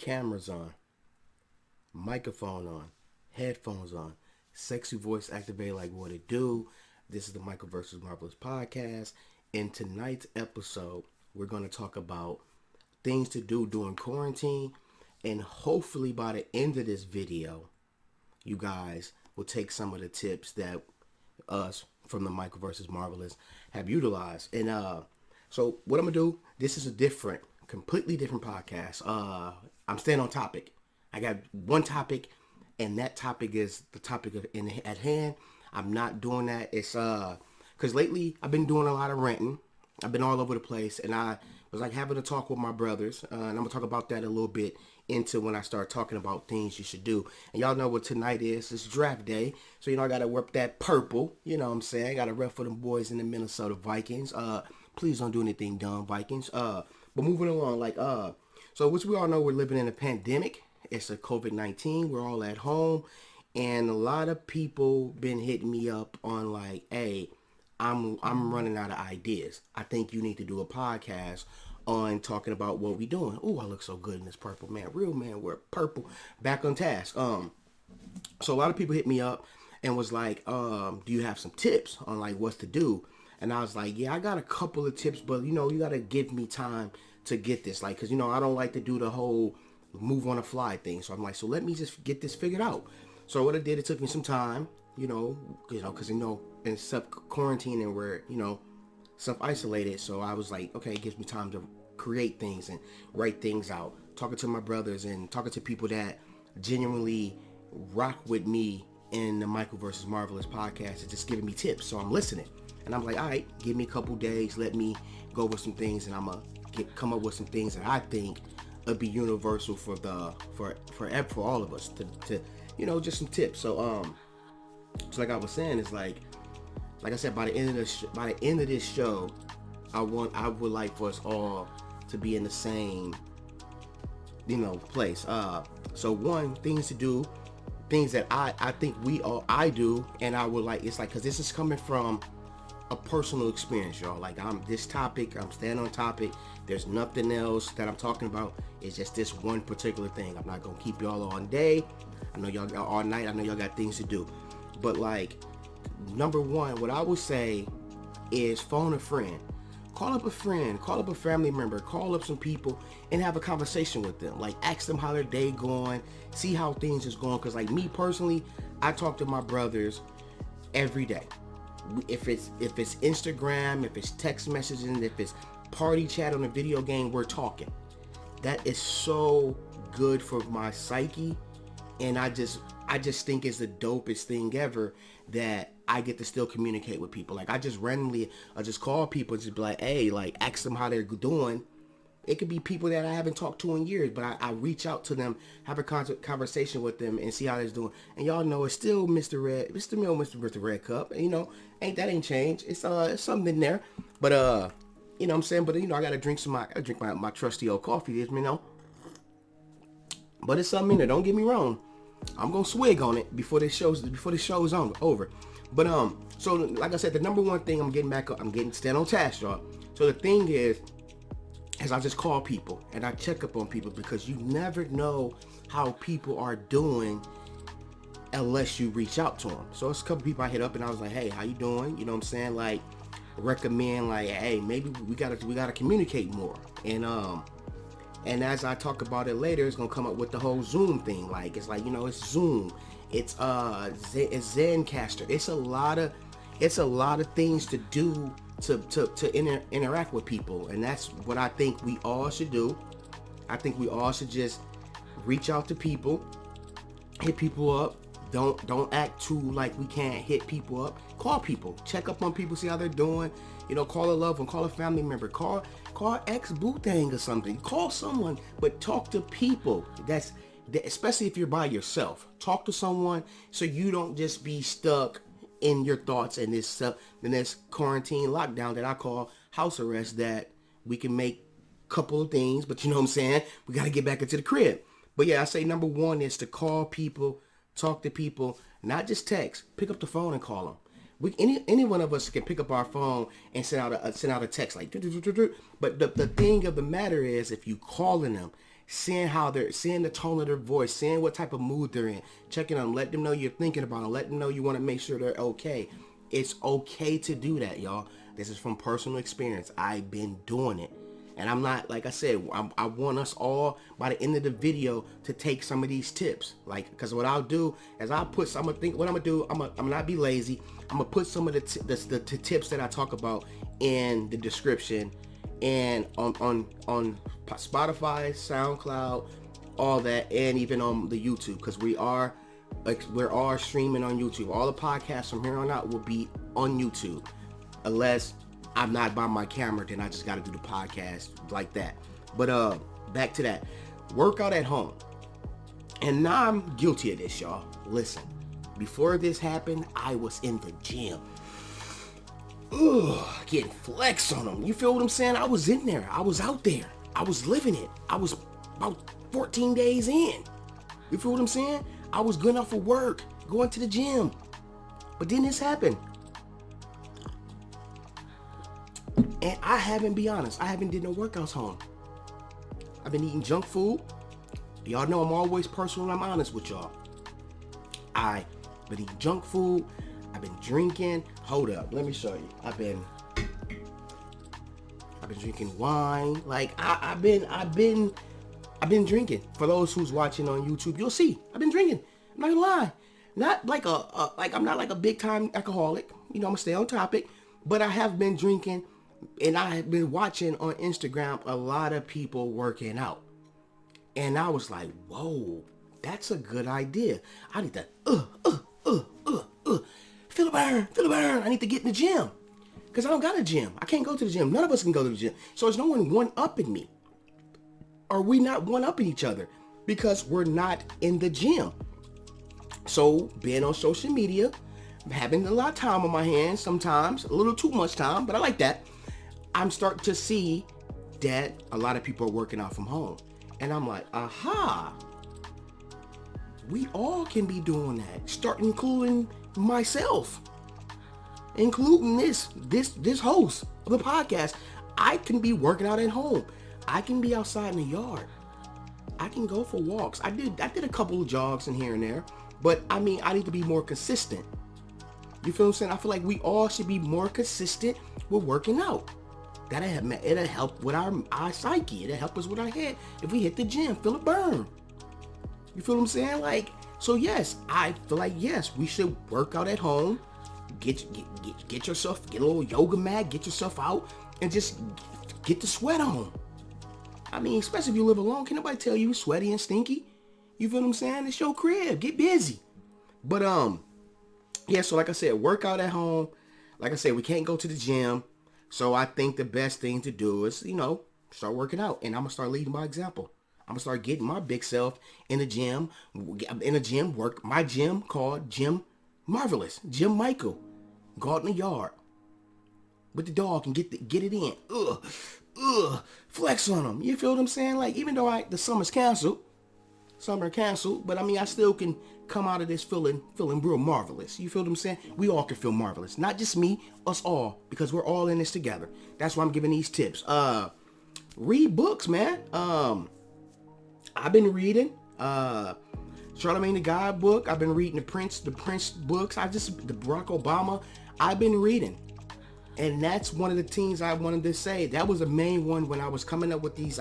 cameras on, microphone on, headphones on, sexy voice activated like what it do. This is the Michael versus Marvelous podcast. In tonight's episode, we're going to talk about things to do during quarantine, and hopefully by the end of this video, you guys will take some of the tips that us from the Michael versus Marvelous have utilized. And so what I'm gonna do, this is a completely different podcast. I'm staying on topic. I got one topic, and that topic is the topic at hand. I'm not doing that. It's because lately I've been doing a lot of renting. I've been all over the place, and I was like having a talk with my brothers, and I'm gonna talk about that a little bit into when I start talking about things you should do. And y'all know what tonight is. It's draft day, so I gotta rep that purple. You know what I'm saying? I gotta rep for them boys in the Minnesota Vikings. Please don't do anything dumb, Vikings. But moving along, so which we all know, we're living in a pandemic. It's a COVID-19. We're all at home, and a lot of people been hitting me up on like, hey, I'm running out of ideas. I think you need to do a podcast on talking about what we doing. Oh, I look so good in this purple, man. Real man, we're purple. Back on task. So a lot of people hit me up and was like, do you have some tips on like what to do? And I was like, yeah, I got a couple of tips, but you got to give me time to get this. Like, cause I don't like to do the whole move on the fly thing. So I'm like, so let me just get this figured out. So what I did, it took me some time, cause in self-quarantine and we're, self-isolated. So I was like, okay, it gives me time to create things and write things out. Talking to my brothers and talking to people that genuinely rock with me in the Michael versus Marvelous podcast and just giving me tips. So I'm listening. And I'm like, all right, give me a couple days. Let me go with some things, and I'm going to come up with some things that I think would be universal for all of us to just some tips. So like I was saying, it's like I said, by the end of this show, I would like for us all to be in the same, place. So one, things to do, things that I think I do, and I would like, it's like, cause this is coming from a personal experience, y'all. Like I'm staying on topic. There's nothing else that I'm talking about. It's just this one particular thing. I'm not gonna keep y'all all day. I know y'all got all night. I know y'all got things to do. But like, number one, what I would say is phone a friend. Call up a friend, call up a family member, call up some people and have a conversation with them. Like ask them how their day going, see how things is going. Cause like me personally, I talk to my brothers every day. If it's Instagram, if it's text messaging, if it's party chat on a video game, we're talking. That is so good for my psyche, and I just think it's the dopest thing ever that I get to still communicate with people. Like I just call people and just be like, hey, like ask them how they're doing. It could be people that I haven't talked to in years, but I reach out to them, have a conversation with them, and see how they're doing. And y'all know it's still Mr. Red Cup. And, ain't changed. It's something in there, but what I'm saying. But I gotta drink my trusty old coffee, But it's something in there. Don't get me wrong. I'm gonna swig on it before the show's over. But so like I said, the number one thing I'm getting back up. I'm staying on task, y'all. So the thing is I just call people and I check up on people, because you never know how people are doing unless you reach out to them. So it's a couple people I hit up and I was like, hey, how you doing? You know what I'm saying? Like recommend like, hey, maybe we gotta communicate more. And as I talk about it later, it's gonna come up with the whole Zoom thing. Like it's like, it's Zoom, it's Zencaster. It's a lot of things to do to interact with people, and that's what I think we all should do. I think we all should just reach out to people, hit people up. Don't act too like we can't hit people up. Call people, check up on people, see how they're doing. Call a loved one, call a family member, call ex-boo thing or something. Call someone, but talk to people. That's especially if you're by yourself. Talk to someone so you don't just be stuck in your thoughts in this quarantine lockdown that I call house arrest, that we can make a couple of things, but you know what I'm saying? We got to get back into the crib. But yeah, I say number one is to call people, talk to people, not just text. Pick up the phone and call them. Any one of us can pick up our phone and send out a text like, but the thing of the matter is, if you calling them, seeing the tone of their voice, seeing what type of mood they're in, checking on them, let them know you're thinking about them, let them know you want to make sure they're okay. It's okay to do that, y'all. This is from personal experience. I've been doing it. And I'm not, like I said, I want us all, by the end of the video, to take some of these tips. Like, because what I'll do is what I'm going to do, I'm going to not be lazy. I'm going to put some of the tips that I talk about in the description and on Spotify, SoundCloud, all that, and even on the YouTube, because we're all streaming on YouTube. All the podcasts from here on out will be on YouTube, unless I'm not by my camera, then I just got to do the podcast like that. But back to that. Workout at home. And now I'm guilty of this, y'all. Listen, before this happened, I was in the gym. Getting flex on them. You feel what I'm saying? I was in there. I was out there. I was living it. I was about 14 days in. You feel what I'm saying? I was going out for work, going to the gym. But then this happened. And I haven't did no workouts home. I've been eating junk food. Y'all know I'm always personal and I'm honest with y'all. I've been eating junk food. I've been drinking. Hold up, let me show you. I've been drinking wine. Like I've been drinking. For those who's watching on YouTube, you'll see I've been drinking. I'm not gonna lie. Not like I'm not like a big time alcoholic. You know, I'm gonna stay on topic. But I have been drinking. And I have been watching on Instagram a lot of people working out. And I was like, whoa, that's a good idea. I need to, feel the burn. I need to get in the gym. Because I don't got a gym. I can't go to the gym. None of us can go to the gym. So there's no one one-upping me. Or we not one-upping each other. Because we're not in the gym. So being on social media, having a lot of time on my hands sometimes. A little too much time, but I like that. I'm starting to see that a lot of people are working out from home. And I'm like, aha, we all can be doing that. Start including myself, including this host of the podcast. I can be working out at home. I can be outside in the yard. I can go for walks. I did a couple of jogs in here and there, but I mean, I need to be more consistent. You feel what I'm saying? I feel like we all should be more consistent with working out. It'll help with our psyche. It'll help us with our head. If we hit the gym, feel a burn. You feel what I'm saying? Like, so yes, I feel like, yes, we should work out at home. Get yourself, get a little yoga mat, get yourself out and just get the sweat on. I mean, especially if you live alone, can nobody tell you sweaty and stinky? You feel what I'm saying? It's your crib. Get busy. But, yeah, so like I said, work out at home. Like I said, we can't go to the gym. So I think the best thing to do is, start working out. And I'm going to start leading by example. I'm going to start getting my big self in the gym. My gym called Gym Marvelous. Jim Michael. Go out in the yard with the dog and get it in. Flex on them. You feel what I'm saying? Like, even though the summer canceled, but I mean, I still can come out of this feeling real marvelous. You feel what I'm saying? We all can feel marvelous. Not just me, us all, because we're all in this together. That's why I'm giving these tips. Read books, man. I've been reading Charlemagne the God book. I've been reading the Prince books. the Barack Obama. I've been reading. And that's one of the things I wanted to say. That was the main one when I was coming up with these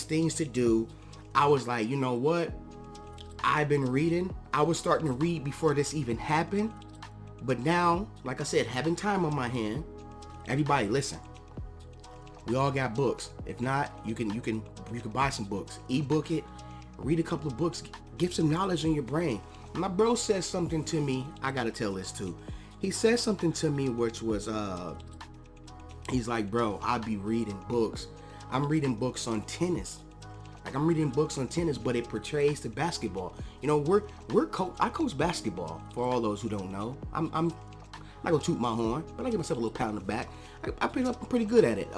things to do. I was like, you know what? I've been reading. I was starting to read before this even happened. But now, like I said, having time on my hand, everybody listen. We all got books. If not, you can buy some books. Ebook it. Read a couple of books. Get some knowledge in your brain. My bro says something to me. I gotta tell this too. He said something to me which was he's like, bro, I be reading books. I'm reading books on tennis. Like, I'm reading books on tennis, but it portrays the basketball. You know, I coach basketball, for all those who don't know. I'm not gonna toot my horn, but I give myself a little pat on the back. I picked up pretty good at it.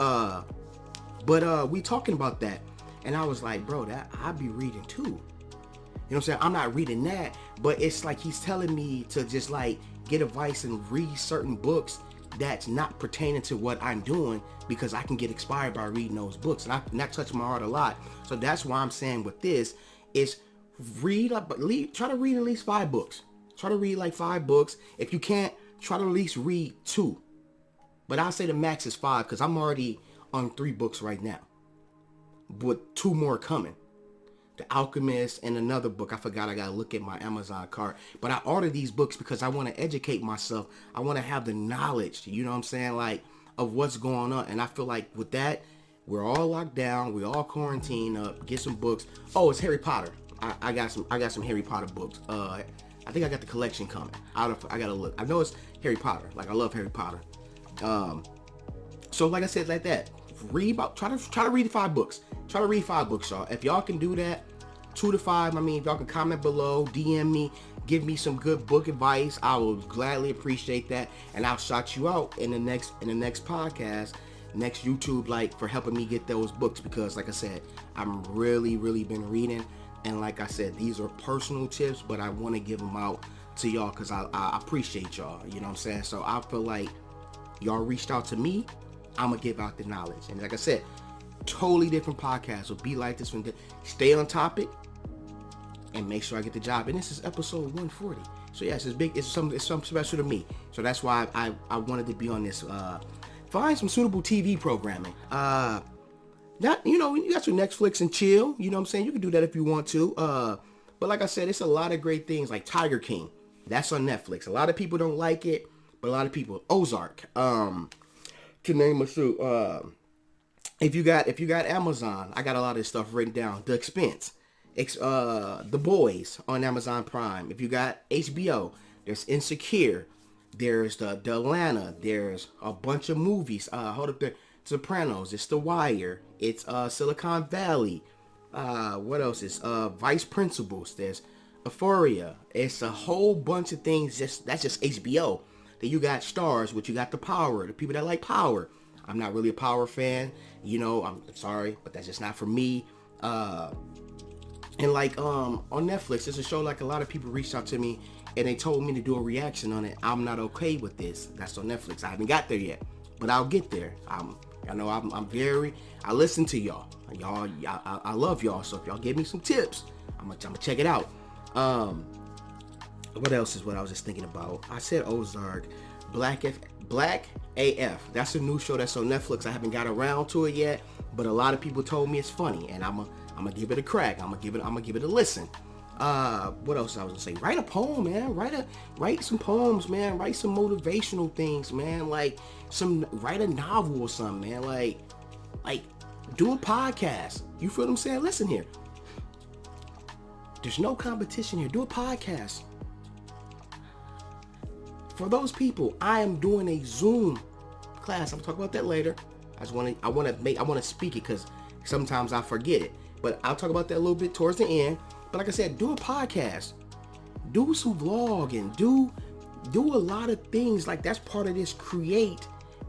But we talking about that, and I was like, bro, that I be reading too. You know what I'm saying? I'm not reading that, but it's like he's telling me to just like get advice and read certain books that's not pertaining to what I'm doing, because I can get inspired by reading those books, and that touched my heart a lot. So that's why I'm saying with this is try to read at least 5 books. Try to read like 5 books. If you can't, try to at least read 2. But I'll say the max is 5, because I'm already on 3 books right now, with 2 more coming. The Alchemist and another book. I forgot, I gotta look at my Amazon cart. But I ordered these books because I want to educate myself. I want to have the knowledge, you know what I'm saying, like, of what's going on. And I feel like with that, we're all locked down, we all quarantined up. Get some books. Oh, it's Harry Potter. I got some Harry Potter books. I think I got the collection coming. I gotta look. I know it's Harry Potter. Like, I love Harry Potter. So like I said, like that. Try to read 5 books. Try to read 5 books, y'all. If y'all can do that, 2 to 5. I mean, if y'all can comment below, DM me, give me some good book advice, I will gladly appreciate that, and I'll shout you out in the next podcast, next YouTube, like, for helping me get those books, because like I said, I'm really been reading, and like I said, these are personal tips, but I want to give them out to y'all because I appreciate y'all. You know what I'm saying? So I feel like y'all reached out to me. I'm gonna give out the knowledge, and like I said, totally different podcast will be like this one. Stay on topic and make sure I get the job. And this is episode 140. So yes, it's big. It's something special to me. So that's why I wanted to be on this. Find some suitable TV programming. Not, you got your Netflix and chill. You know what I'm saying? You can do that if you want to. But like I said, it's a lot of great things like Tiger King. That's on Netflix. A lot of people don't like it, but a lot of people. Ozark. To name a few. If you got Amazon, I got a lot of this stuff written down. The Expanse, The Boys on Amazon Prime. If you got HBO, there's Insecure, there's the Atlanta, there's a bunch of movies. Hold up there, Sopranos, it's The Wire, it's Silicon Valley. What else is Vice Principals? There's Euphoria. It's a whole bunch of things. That's just HBO. Then you got Stars, which you got the Power. The people that like Power. I'm not really a Power fan, I'm sorry, but that's just not for me. And like on Netflix, there's a show, like, a lot of people reached out to me and they told me to do a reaction on it. I'm not okay with this. That's on Netflix. I haven't got there yet, but I'll get there. I listen to y'all. I love y'all. So if y'all give me some tips, I'm gonna check it out. What else is what I was just thinking about? I said Ozark, Black AF. That's a new show that's on Netflix. I haven't got around to it yet, but a lot of people told me it's funny, and I'm gonna give it a crack. I'm gonna give it a listen. What else I was gonna say? Write a poem, man. Write some poems, man. Write some motivational things, man. Like write a novel or something, man. Like do a podcast. You feel what I'm saying? Listen here. There's no competition here. Do a podcast. For those people, I am doing a Zoom class. I'm gonna talk about that later. I want to speak it because sometimes I forget it. But I'll talk about that a little bit towards the end. But like I said, do a podcast, do some vlogging, do a lot of things. Like, that's part of this.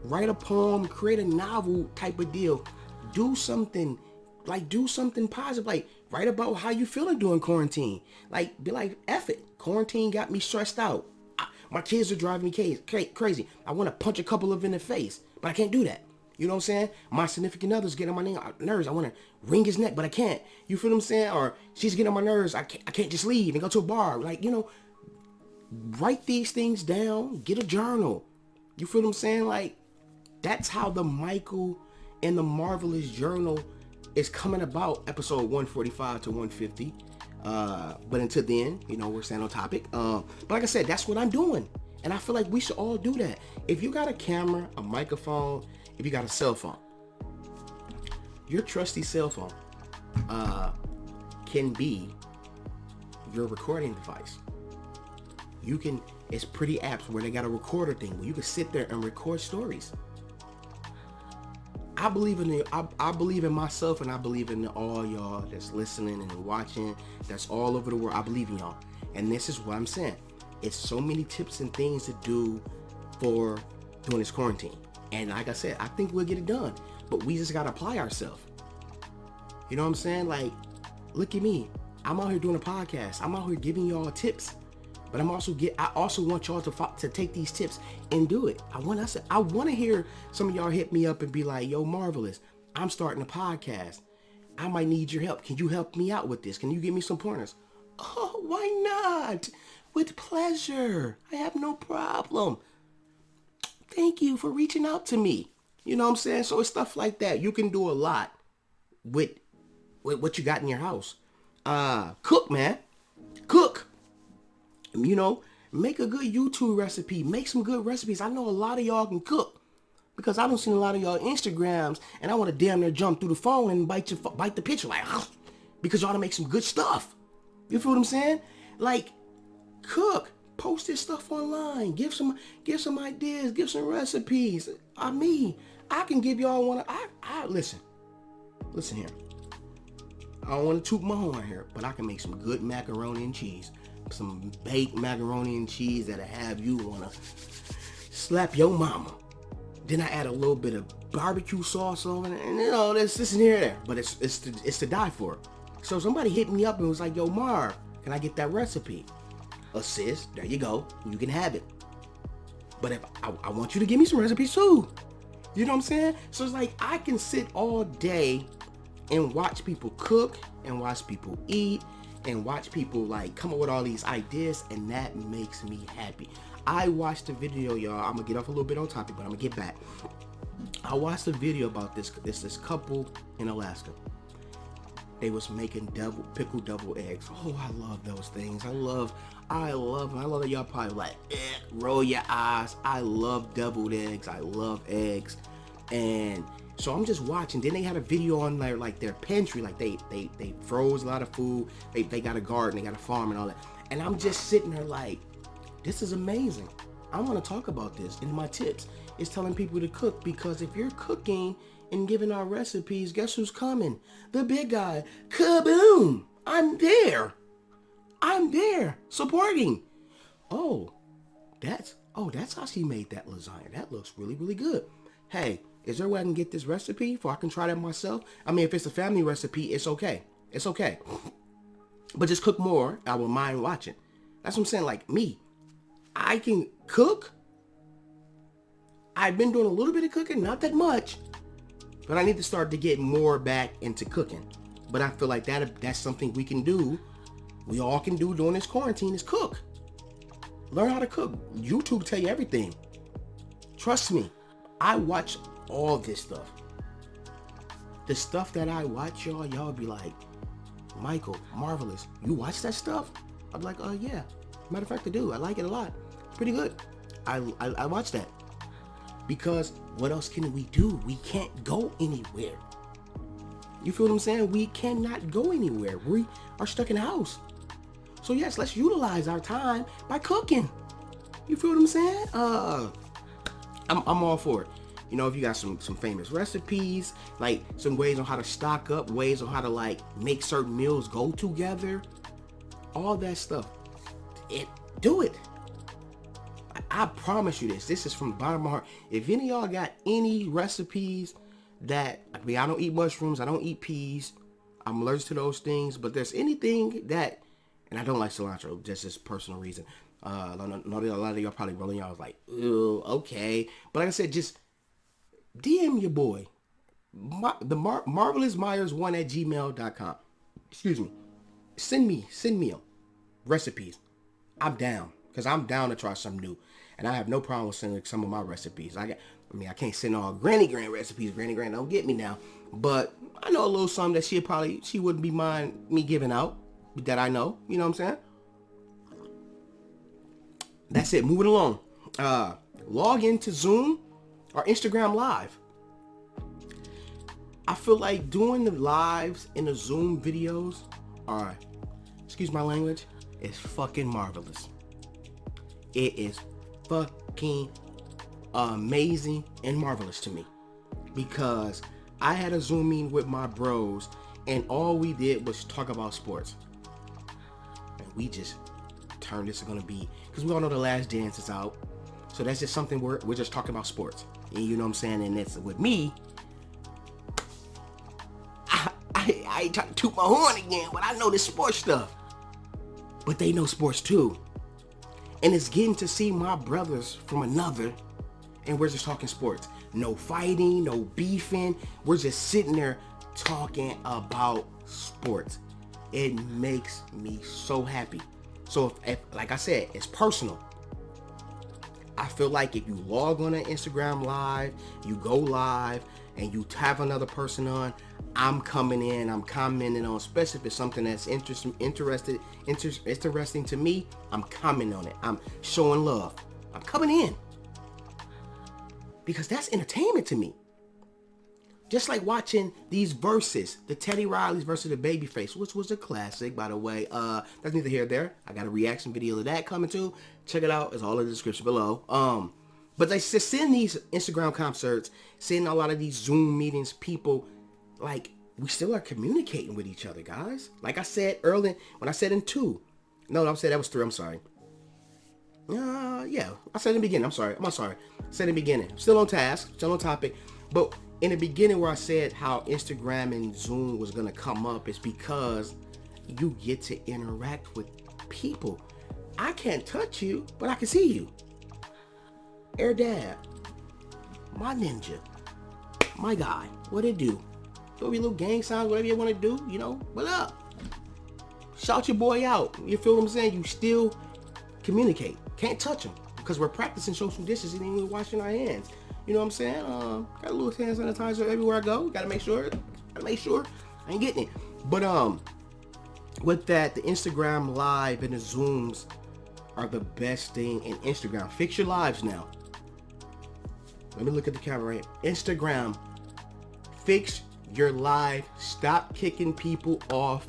Write a poem, create a novel type of deal. Do something positive. Like, write about how you feeling during quarantine. Like, be like, F it. Quarantine got me stressed out. My kids are driving me crazy. I want to punch a couple of them in the face, but I can't do that. You know what I'm saying? My significant other's getting on my nerves. I want to wring his neck, but I can't. You feel what I'm saying? Or she's getting on my nerves. I can't just leave and go to a bar. Like, write these things down. Get a journal. You feel what I'm saying? Like, that's how the Michael and the Marvelous Journal is coming about. Episode 145 to 150. But until then, we're staying on topic. But like I said, that's what I'm doing. And I feel like we should all do that. If you got a camera, a microphone, if you got a cell phone, your trusty cell phone can be your recording device. It's pretty apps where they got a recorder thing where you can sit there and record stories. I believe in myself, and I believe in all y'all that's listening and watching, that's all over the world. I believe in y'all. And this is what I'm saying. It's so many tips and things to do for doing this quarantine. And like I said, I think we'll get it done. But we just got to apply ourselves. You know what I'm saying? Like, look at me. I'm out here doing a podcast. I'm out here giving y'all tips. But I also want y'all to take these tips and do it. I want to hear some of y'all hit me up and be like, yo, Marvelous, I'm starting a podcast. I might need your help. Can you help me out with this? Can you give me some pointers? Oh, why not? With pleasure. I have no problem. Thank you for reaching out to me. You know what I'm saying? So it's stuff like that. You can do a lot with what you got in your house. Cook, man. Cook. You know, make a good YouTube recipe. Make some good recipes. I know a lot of y'all can cook because I don't see a lot of y'all Instagrams, and I want to damn near jump through the phone and bite the picture like, because y'all to make some good stuff. You feel what I'm saying? Like, cook. Post this stuff online. Give some ideas. Give some recipes. I can give y'all one. Listen here. I don't want to toot my horn here, but I can make some good macaroni and cheese. Some baked macaroni and cheese that'll have you want to slap your mama. Then I add a little bit of barbecue sauce on it, and you know, there's this and here and there, but it's to die for. So somebody hit me up and was like, yo, Marv, can I get that recipe? Assist, there you go, you can have it. But if I want you to give me some recipes too. You know what I'm saying? So it's like I can sit all day and watch people cook and watch people eat and watch people like come up with all these ideas, and that makes me happy. I watched a video, y'all. I'm gonna get off a little bit on topic, but I'm gonna get back. I watched a video about this couple in Alaska. They was making pickled double eggs. Oh, I love those things. I love them. I love that y'all probably like, roll your eyes. I love deviled eggs. I love eggs. And so I'm just watching. Then they had a video on their pantry. Like they froze a lot of food. They got a garden. They got a farm and all that. And I'm just sitting there like, this is amazing. I want to talk about this. And my tips is telling people to cook, because if you're cooking and giving our recipes, guess who's coming? The big guy. Kaboom! I'm there supporting. Oh, that's how she made that lasagna. That looks really, really good. Hey, is there a way I can get this recipe so I can try that myself? I mean, if it's a family recipe, it's okay. It's okay. But just cook more. I won't mind watching. That's what I'm saying. Like me, I can cook. I've been doing a little bit of cooking, not that much, but I need to start to get more back into cooking. But I feel like that's something we can do. We all can do during this quarantine is cook. Learn how to cook. YouTube tell you everything. Trust me, I watch all this stuff. The stuff that I watch, y'all be like, Michael, Marvelous, you watch that stuff? I'm like, yeah. Matter of fact, I do. I like it a lot. It's pretty good. I watch that. Because what else can we do? We can't go anywhere. You feel what I'm saying? We cannot go anywhere. We are stuck in the house. So yes, let's utilize our time by cooking. You feel what I'm saying? I'm all for it. You know, if you got some famous recipes, like some ways on how to stock up, ways on how to like make certain meals go together, all that stuff, do it. I promise you this. This is from the bottom of my heart. If any of y'all got any recipes that, I mean, I don't eat mushrooms, I don't eat peas, I'm allergic to those things, but there's anything that, and I don't like cilantro, just personal reason. I know a lot of y'all probably rolling y'all was like, ooh, okay. But like I said, just DM your boy. MarvelousMyers1@gmail.com. Excuse me. Send me them recipes. I'm down. Because I'm down to try something new. And I have no problem with sending some of my recipes. I can't send all Granny Gran recipes. Granny Gran don't get me now. But I know a little something that she wouldn't be mind me giving out. That I know. You know what I'm saying? That's it. Moving along. Log into Zoom or Instagram Live. I feel like doing the lives in the Zoom videos are, excuse my language, is fucking marvelous. It is fucking amazing and marvelous to me, because I had a Zoom meeting with my bros and all we did was talk about sports. And we just turned this going to be, because we all know The Last Dance is out. So that's just something we're just talking about sports. And you know what I'm saying? And it's with me, I ain't trying to toot my horn again, but I know this sports stuff. But they know sports too. And it's getting to see my brothers from another, and we're just talking sports. No fighting, no beefing. We're just sitting there talking about sports. It makes me so happy. So if like I said, it's personal. I feel like if you log on an Instagram live, you go live, and you have another person on, I'm coming in, I'm commenting on, especially if it's something that's interesting to me, I'm commenting on it. I'm showing love. I'm coming in. Because that's entertainment to me. Just like watching these verses, the Teddy Riley's versus the Babyface, which was a classic, by the way. That's neither here nor there. I got a reaction video of that coming too. Check it out. It's all in the description below. But they just seeing these Instagram concerts, seeing a lot of these Zoom meetings, people, like, we still are communicating with each other, guys. Like I said earlier, when I said in 2. No, I said that was 3. I'm sorry. Yeah, I said in the beginning. I'm sorry. I said in the beginning. Still on task, still on topic. But in the beginning where I said how Instagram and Zoom was going to come up is because you get to interact with people. I can't touch you, but I can see you. Air Dad, my ninja, my guy, what it do? Throw your little gang signs, whatever you want to do, you know, what up? Shout your boy out. You feel what I'm saying? You still communicate. Can't touch them because we're practicing social distancing and we're washing our hands. You know what I'm saying? Got a little hand sanitizer everywhere I go. Gotta make sure I ain't getting it. But with that, the Instagram live and the Zooms are the best thing in Instagram. Fix your lives now. Let me look at the camera right here. Instagram, fix your live. Stop kicking people off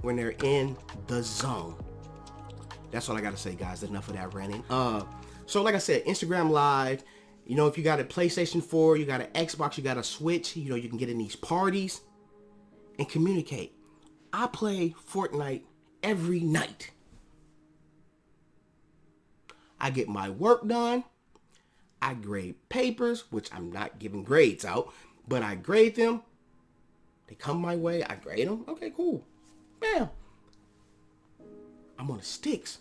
when they're in the zone. That's all I gotta say, guys. Enough of that ranting. So like I said, Instagram live. You know, if you got a PlayStation 4, you got an Xbox, you got a Switch, you know, you can get in these parties and communicate. I play Fortnite every night. I get my work done. I grade papers, which I'm not giving grades out, but I grade them. They come my way. I grade them. Okay, cool. Bam. I'm on the sticks.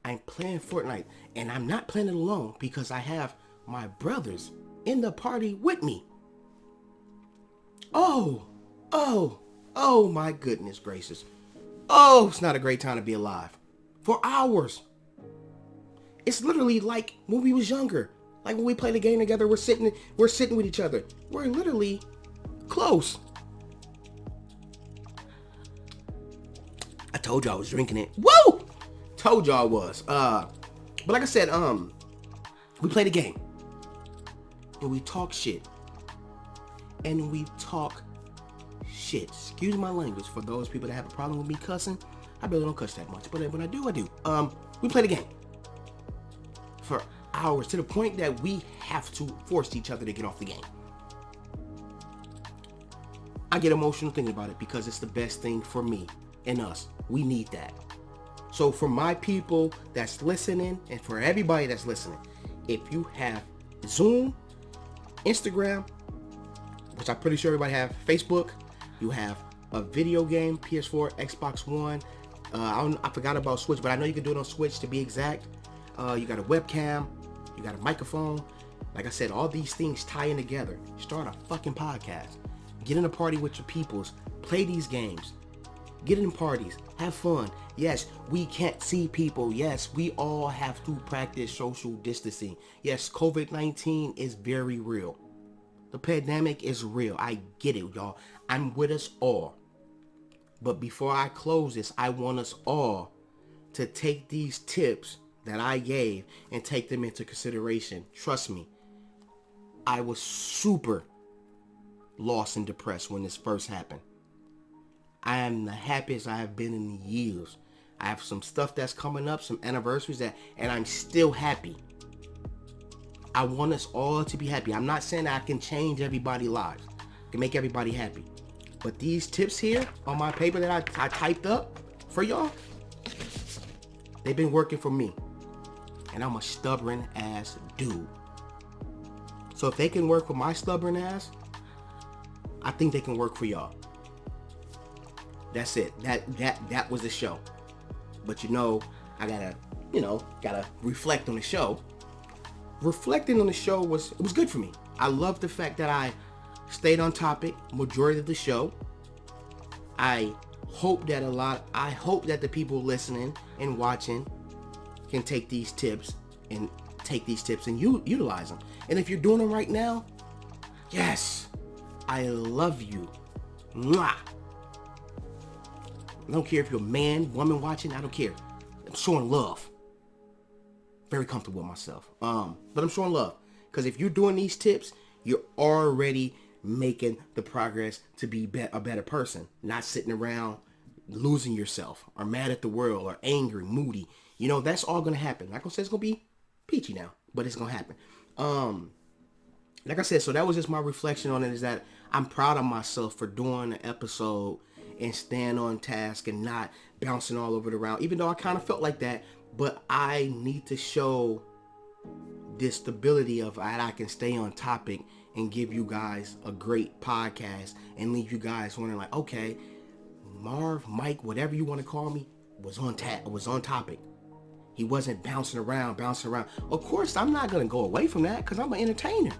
I'm playing Fortnite, and I'm not playing it alone because I have my brothers in the party with me. Oh my goodness gracious. Oh, it's not a great time to be alive. For hours. It's literally like when we was younger. Like when we play the game together, we're sitting with each other. We're literally close. I told you I was drinking it. Woo! Told y'all I was. But like I said, we play the game. And we talk shit. And we talk shit. Excuse my language for those people that have a problem with me cussing. I really don't cuss that much. But when I do, I do. We play the game. For hours. To the point that we have to force each other to get off the game. I get emotional thinking about it because it's the best thing for me and us. We need that. So for my people that's listening and for everybody that's listening, if you have Zoom, Instagram, which I'm pretty sure everybody have, Facebook, you have a video game, PS4, Xbox One. I forgot about Switch, but I know you can do it on Switch to be exact. You got a webcam, you got a microphone. Like I said, all these things tie in together. Start a fucking podcast. Get in a party with your peoples. Play these games. Get in parties. Have fun. Yes, we can't see people. Yes, we all have to practice social distancing. Yes, COVID-19 is very real. The pandemic is real. I get it, y'all. I'm with us all. But before I close this, I want us all to take these tips that I gave and take them into consideration. Trust me, I was super lost and depressed when this first happened. I am the happiest I have been in years. I have some stuff that's coming up, some anniversaries and I'm still happy. I want us all to be happy. I'm not saying I can change everybody's lives, I can make everybody happy. But these tips here on my paper that I typed up for y'all, they've been working for me. And I'm a stubborn ass dude. So if they can work with my stubborn ass, I think they can work for y'all. That's it. That was the show. But you know, I gotta gotta reflect on the show. Reflecting on the show was good for me. I love the fact that I stayed on topic majority of the show. I hope that the people listening and watching can take these tips and utilize them. And if you're doing them right now, yes, I love you. Mwah. I don't care if you're a man, woman watching, I don't care. I'm showing love. Very comfortable with myself. But I'm showing love. Because if you're doing these tips, you're already making the progress to be a better person. Not sitting around losing yourself or mad at the world or angry, moody. That's all going to happen. Not going to say it's going to be peachy now, but it's going to happen. Like I said, so that was just my reflection on it, is that I'm proud of myself for doing an episode and staying on task and not bouncing all over the round, even though I kind of felt like that. But I need to show this stability of that I can stay on topic and give you guys a great podcast and leave you guys wondering like, okay, Marv, Mike, whatever you want to call me, was on topic. He wasn't bouncing around. Of course, I'm not going to go away from that because I'm an entertainer.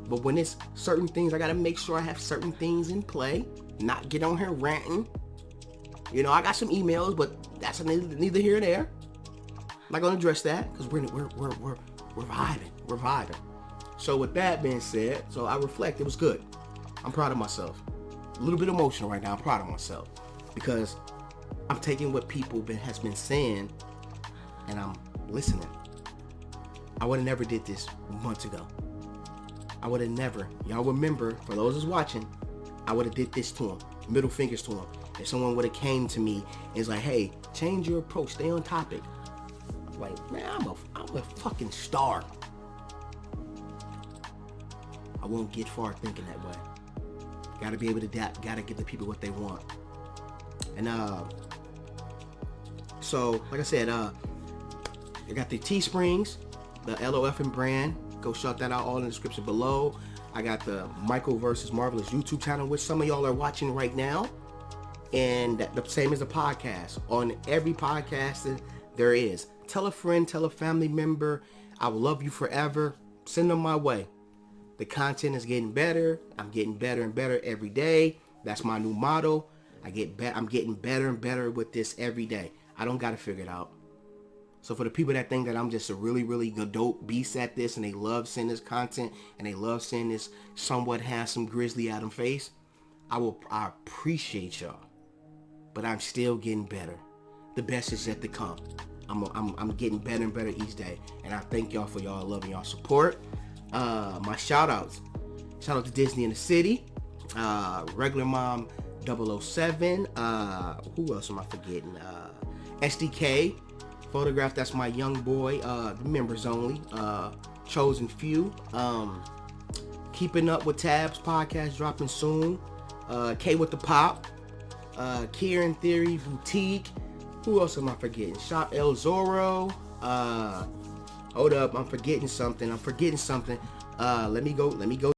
But when it's certain things, I got to make sure I have certain things in play, not get on here ranting. I got some emails, but that's neither here nor there. I'm not gonna address that because we're vibing. We're vibing. So with that being said, so I reflect. It was good. I'm proud of myself. A little bit emotional right now. I'm proud of myself because I'm taking what people has been saying and I'm listening. I would have never did this months ago. I would have never. Y'all remember, for those who's watching, I would have did this to him. Middle fingers to him. If someone would have came to me and was like, hey, change your approach, stay on topic. I'm like, man, I'm a fucking star. I won't get far thinking that way. Gotta be able to adapt, gotta give the people what they want. And so like I said, I got the Teesprings, the LOF brand. Go check that out all in the description below. I got the Michael vs. Marvelous YouTube channel, which some of y'all are watching right now. And the same as the podcast. On every podcast there is. Tell a friend, tell a family member. I will love you forever. Send them my way. The content is getting better. I'm getting better and better every day. That's my new motto. I'm getting better and better with this every day. I don't got to figure it out. So for the people that think that I'm just a really, really good dope beast at this and they love seeing this content and they love seeing this somewhat handsome Grizzly Adam face, I appreciate y'all. But I'm still getting better. The best is yet to come. I'm getting better and better each day. And I thank y'all for y'all love and y'all support. My shout outs. Shout out to Disney in the City. Regular Mom 007. Who else am I forgetting? SDK. Photograph, that's my young boy. Members only. Chosen few. Keeping Up with Tabs podcast dropping soon. K with the Pop. Kieran Theory Boutique. Who else am I forgetting? Shop El Zorro. Hold up, I'm forgetting something. Let me go